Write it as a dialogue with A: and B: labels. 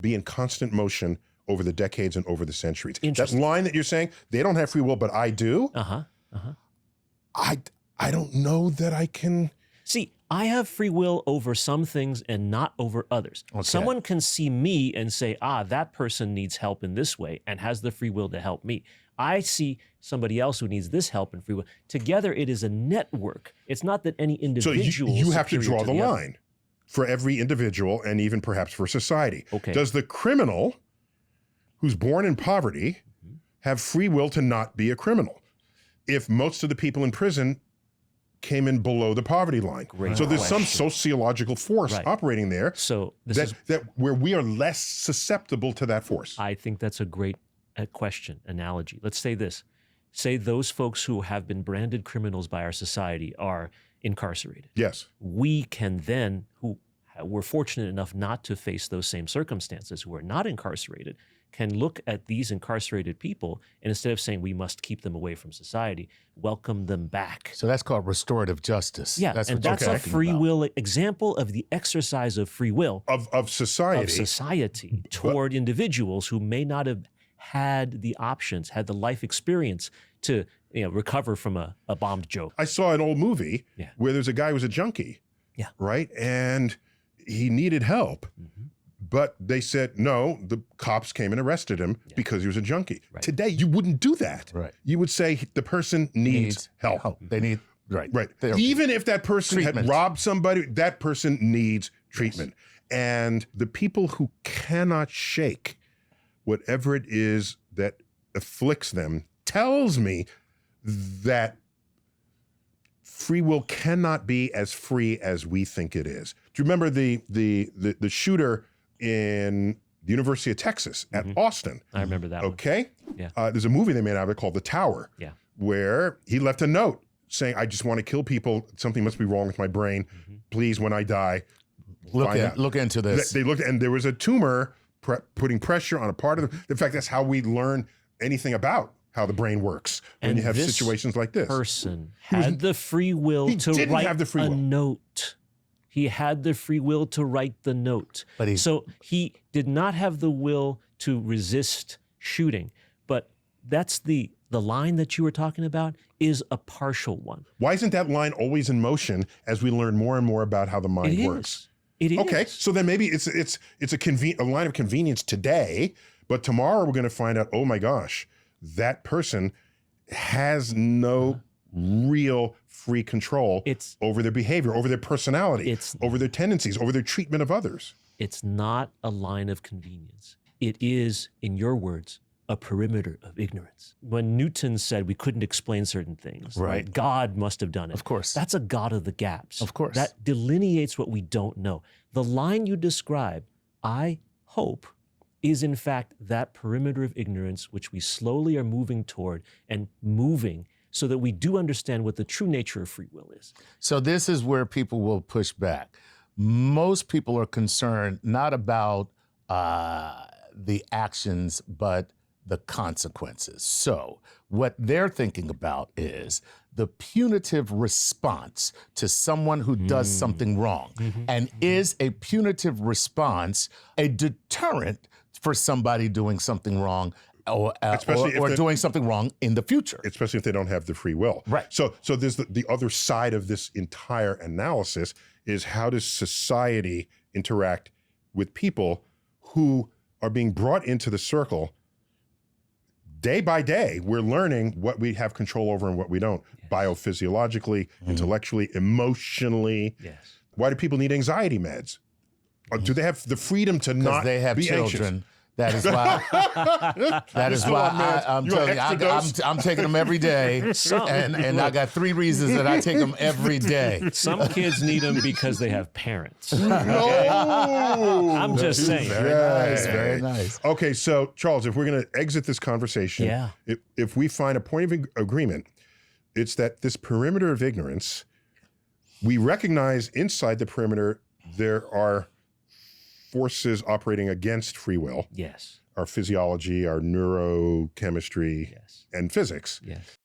A: be in constant motion over the decades and over the centuries. That
B: Interesting.
A: line that you're saying, they don't have free will, but I do. I don't know that I can.
B: See, I have free will over some things and not over others.
C: Okay.
B: Someone can see me and say, that person needs help in this way and has the free will to help me. I see somebody else who needs this help and free will. Together, it is a network. It's not that any individual.
A: So you have to draw the
B: other.
A: line for every individual and even perhaps for society.
B: Okay.
A: Does the criminal who's born in poverty have free will to not be a criminal if most of the people in prison came in below the poverty line?
B: Great
A: so there's some
B: question.
A: sociological force
B: Right.
A: operating there
B: So this
A: that,
B: is,
A: that where we are less susceptible to that force.
B: I think that's a great question, analogy. Let's say this. Say those folks who have been branded criminals by our society are incarcerated.
A: Yes.
B: We can then, who were fortunate enough not to face those same circumstances, who are not incarcerated, can look at these incarcerated people and instead of saying we must keep them away from society, welcome them back.
C: So that's called restorative justice.
B: Yeah,
C: that's
B: and
C: what you're
B: that's a
C: talking
B: free
C: about.
B: will example of the exercise of free will
A: Of society.
B: of society toward individuals who may not have had the options, had the life experience to recover from a bombed joke.
A: I saw an old movie
B: Yeah.
A: where there's a guy who was a junkie.
B: Yeah.
A: Right? And he needed help. But they said, no, the cops came and arrested him because he was a junkie.
B: Right.
A: Today, you wouldn't do that.
C: Right.
A: You would say the person needs help.
C: They need, right.
A: Right.
C: Therapy.
A: Even if that person
C: Treatment.
A: had robbed somebody, that person needs treatment. And the people who cannot shake whatever it is that afflicts them tells me that free will cannot be as free as we think it is. Do you remember the shooter in the University of Texas at Austin?
B: I remember that one.
A: Okay?
B: Yeah.
A: There's a movie they made out of it called The Tower,
B: Yeah.
A: where he left a note saying, I just want to kill people. Something must be wrong with my brain. Please, when I die, find out.
C: Look into this.
A: They looked, and there was a tumor putting pressure on a part of the. In fact, that's how we learn anything about how the brain works when
B: And
A: you have
B: this
A: situations like this.
B: Person had the free will
A: he
B: to
A: didn't
B: write
A: have the free
B: a
A: will.
B: note. He had the free will to write the note.
C: But
B: so he did not have the will to resist shooting. But that's the line that you were talking about is a partial one.
A: Why isn't that line always in motion as we learn more and more about how the mind
B: It
A: works?
B: is. It is.
A: Okay, so then maybe it's a line of convenience today, but tomorrow we're going to find out, oh my gosh, that person has no real free control over their behavior, over their personality, over their tendencies, over their treatment of others.
B: It's not a line of convenience. It is, in your words, a perimeter of ignorance. When Newton said we couldn't explain certain things,
C: Right.
B: God must have done it.
C: Of course.
B: That's a God of the gaps.
C: Of course.
B: That delineates what we don't know. The line you describe, I hope, is in fact that perimeter of ignorance which we slowly are moving toward and moving so that we do understand what the true nature of free will is.
C: So this is where people will push back. Most people are concerned not about the actions, but the consequences. So what they're thinking about is the punitive response to someone who does something wrong. And is a punitive response a deterrent for somebody doing something wrong or doing something wrong in the future?
A: Especially if they don't have the free will.
C: Right.
A: So there's the other side of this entire analysis is how does society interact with people who are being brought into the circle day by day. We're learning what we have control over and what we don't, biophysiologically, intellectually, emotionally.
B: Yes.
A: Why do people need anxiety meds? Or do they have the freedom to not
C: They have
A: be
C: children.
A: anxious?
C: That is why. That is
A: still
C: why
A: on meds?
C: I'm
A: You on
C: telling you,
A: extra dose?
C: I'm taking them every day, and I got 3 reasons that I take them every day.
B: Some kids need them because they have parents.
A: No!
B: I'm just saying.
C: Very nice, very nice.
A: Okay, so Charles, if we're going to exit this conversation,
B: Yeah.
A: if we find a point of agreement, it's that this perimeter of ignorance, we recognize inside the perimeter there are forces operating against free will,
B: Yes.
A: our physiology, our neurochemistry,
B: Yes.
A: and physics.
B: Yes.